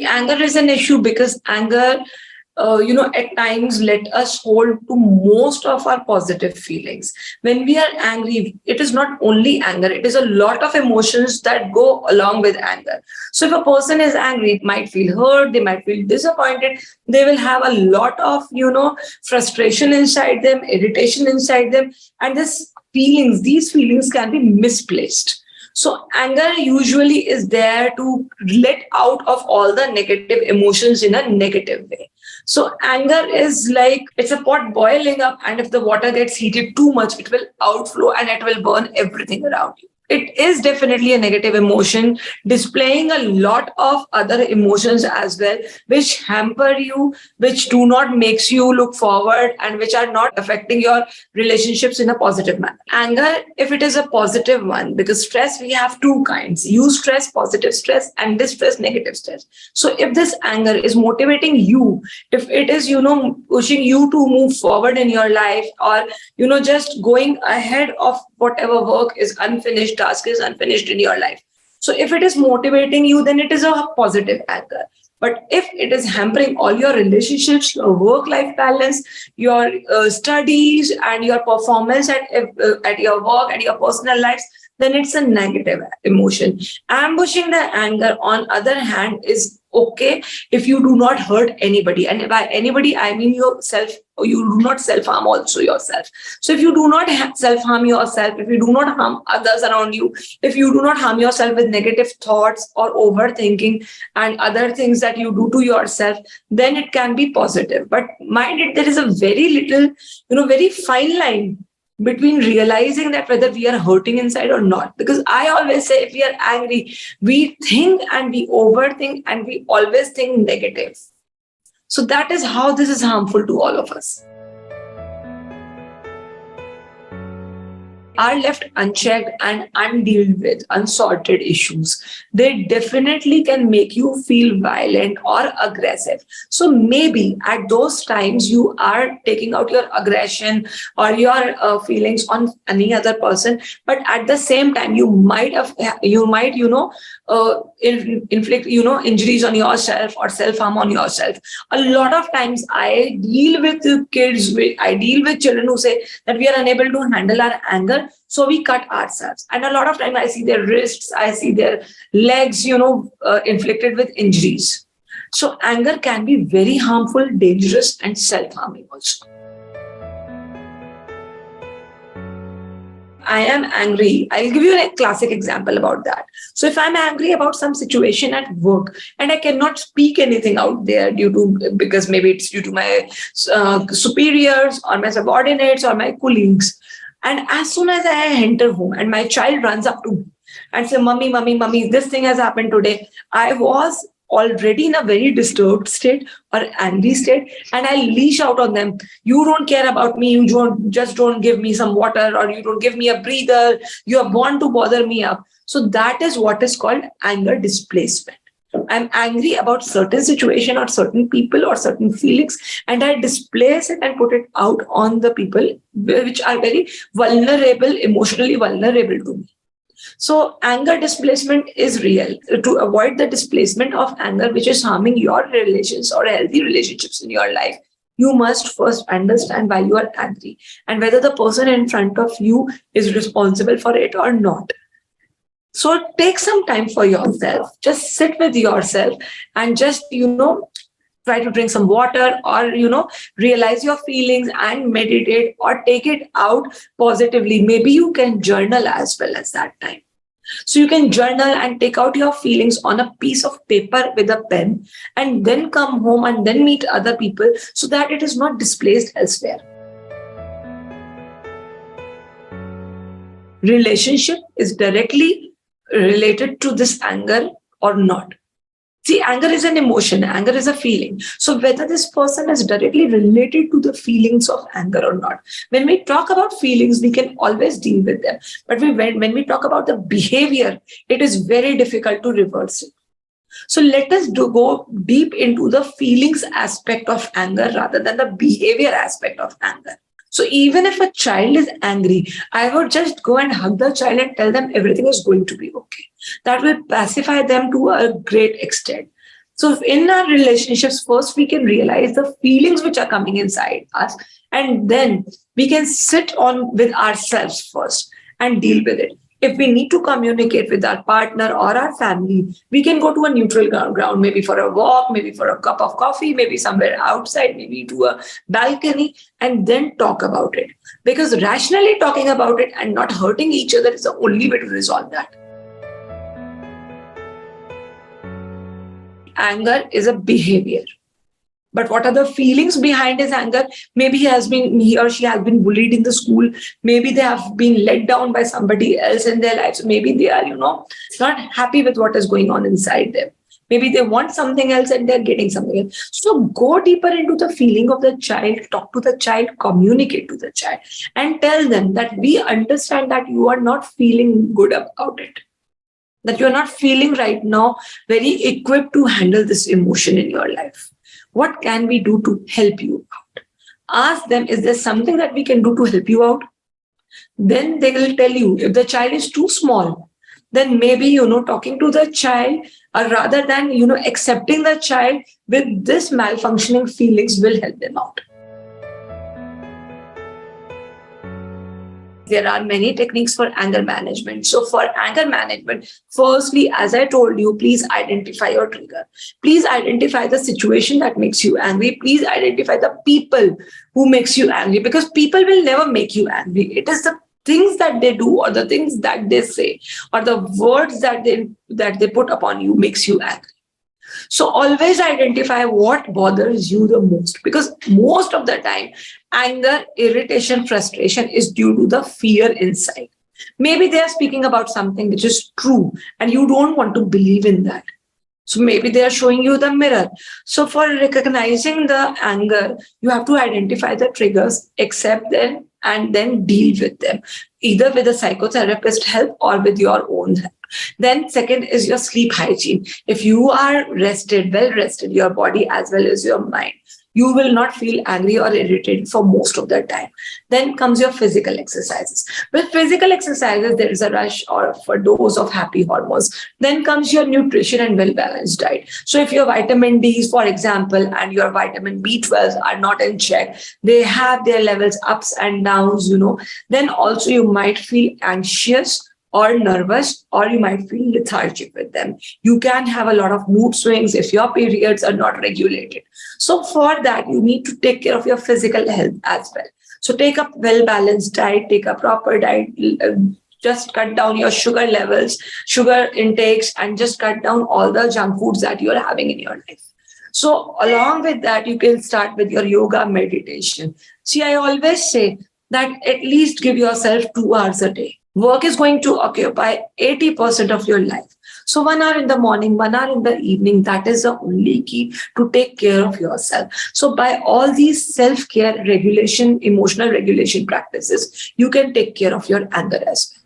Anger is an issue because anger, at times let us hold to most of our positive feelings. When we are angry, it is not only anger, it is a lot of emotions that go along with anger. So if a person is angry, it might feel hurt, they might feel disappointed, they will have a lot of, frustration inside them, irritation inside them, and these feelings can be misplaced. So anger usually is there to let out of all the negative emotions in a negative way. So anger is like it's a pot boiling up, and if the water gets heated too much, it will outflow and it will burn everything around you. It is definitely a negative emotion, displaying a lot of other emotions as well, which hamper you, which do not makes you look forward, and which are not affecting your relationships in a positive manner. Anger, if it is a positive one, because stress, we have two kinds: use stress, positive stress, and distress, negative stress. So if this anger is motivating you, if it is, pushing you to move forward in your life, or, just going ahead of whatever work is unfinished, task is unfinished in your life. So if it is motivating you, then it is a positive anger. But if it is hampering all your relationships, your work-life balance, your studies, and your performance at your work and your personal lives, then it's a negative emotion. Ambushing the anger, on other hand, is okay if you do not hurt anybody. And by anybody, I mean yourself. You do not self-harm also yourself. So if you do not self-harm yourself, if you do not harm others around you, if you do not harm yourself with negative thoughts or overthinking and other things that you do to yourself, then it can be positive. But mind it, there is a very little, very fine line between realizing that whether we are hurting inside or not. Because I always say, if we are angry, we think and we overthink and we always think negative. So that is how this is harmful to all of us. Are left unchecked and undealt with, unsorted issues, they definitely can make you feel violent or aggressive. So maybe at those times you are taking out your aggression or your feelings on any other person, but at the same time you might inflict injuries on yourself or self-harm on yourself. A lot of times I deal with kids, I deal with children who say that we are unable to handle our anger, so we cut ourselves. And a lot of time I see their wrists, I see their legs, inflicted with injuries. So anger can be very harmful, dangerous, and self-harming also. I am angry. I'll give you a classic example about that. So if I'm angry about some situation at work and I cannot speak anything out there because maybe it's due to my superiors or my subordinates or my colleagues. And as soon as I enter home and my child runs up to me and say, mommy, this thing has happened today, I was already in a very disturbed state or angry state, and I leash out on them. You don't care about me. You don't give me some water, or you don't give me a breather. You are born to bother me up. So that is what is called anger displacement. I'm angry about certain situation or certain people or certain feelings, and I displace it and put it out on the people which are very vulnerable, emotionally vulnerable to me. So anger displacement is real. To avoid the displacement of anger, which is harming your relations or healthy relationships in your life, you must first understand why you are angry and whether the person in front of you is responsible for it or not. So take some time for yourself. Just sit with yourself and just, try to drink some water, or, realize your feelings and meditate or take it out positively. Maybe you can journal as well as that time. So you can journal and take out your feelings on a piece of paper with a pen, and then come home and then meet other people so that it is not displaced elsewhere. Relationship is directly related to this anger or not. See, anger is an emotion, anger is a feeling. So whether this person is directly related to the feelings of anger or not. When we talk about feelings, we can always deal with them. But when we talk about the behavior, it is very difficult to reverse it. So let us go deep into the feelings aspect of anger rather than the behavior aspect of anger. So even if a child is angry, I would just go and hug the child and tell them everything is going to be okay. That will pacify them to a great extent. So in our relationships, first we can realize the feelings which are coming inside us, and then we can sit on with ourselves first and deal with it. If we need to communicate with our partner or our family, we can go to a neutral ground, maybe for a walk, maybe for a cup of coffee, maybe somewhere outside, maybe to a balcony, and then talk about it. Because rationally talking about it and not hurting each other is the only way to resolve that. Anger is a behavior. But what are the feelings behind his anger? Maybe he or she has been bullied in the school. Maybe they have been let down by somebody else in their lives. Maybe they are, not happy with what is going on inside them. Maybe they want something else and they're getting something else. So go deeper into the feeling of the child, talk to the child, communicate to the child, and tell them that we understand that you are not feeling good about it, that you're not feeling right now very equipped to handle this emotion in your life. What can we do to help you out? Ask them, is there something that we can do to help you out? Then they will tell you. If the child is too small, then maybe, talking to the child, or rather than, accepting the child with this malfunctioning feelings will help them out. There are many techniques for anger management. So for anger management, firstly, as I told you, please identify your trigger. Please identify the situation that makes you angry. Please identify the people who makes you angry, because people will never make you angry. It is the things that they do, or the things that they say, or the words that they put upon you makes you angry. So always identify what bothers you the most, because most of the time, anger, irritation, frustration is due to the fear inside. Maybe they are speaking about something which is true and you don't want to believe in that. So maybe they are showing you the mirror. So for recognizing the anger, you have to identify the triggers, accept them, and then deal with them, either with a psychotherapist help or with your own help. Then second is your sleep hygiene. If you are rested, well rested, your body as well as your mind, you will not feel angry or irritated for most of the time. Then comes your physical exercises. With physical exercises, there is a rush or a dose of happy hormones. Then comes your nutrition and well-balanced diet. So if your vitamin D, for example, and your vitamin B12 are not in check, they have their levels ups and downs, then also you might feel anxious or nervous, or you might feel lethargic with them. You can have a lot of mood swings if your periods are not regulated. So for that, you need to take care of your physical health as well. So take a well-balanced diet, take a proper diet, just cut down your sugar levels, sugar intakes, and just cut down all the junk foods that you're having in your life. So along with that, you can start with your yoga, meditation. See, I always say that at least give yourself 2 hours a day. Work is going to occupy 80% of your life. So 1 hour in the morning, 1 hour in the evening, that is the only key to take care of yourself. So by all these self-care, regulation, emotional regulation practices, you can take care of your anger as well.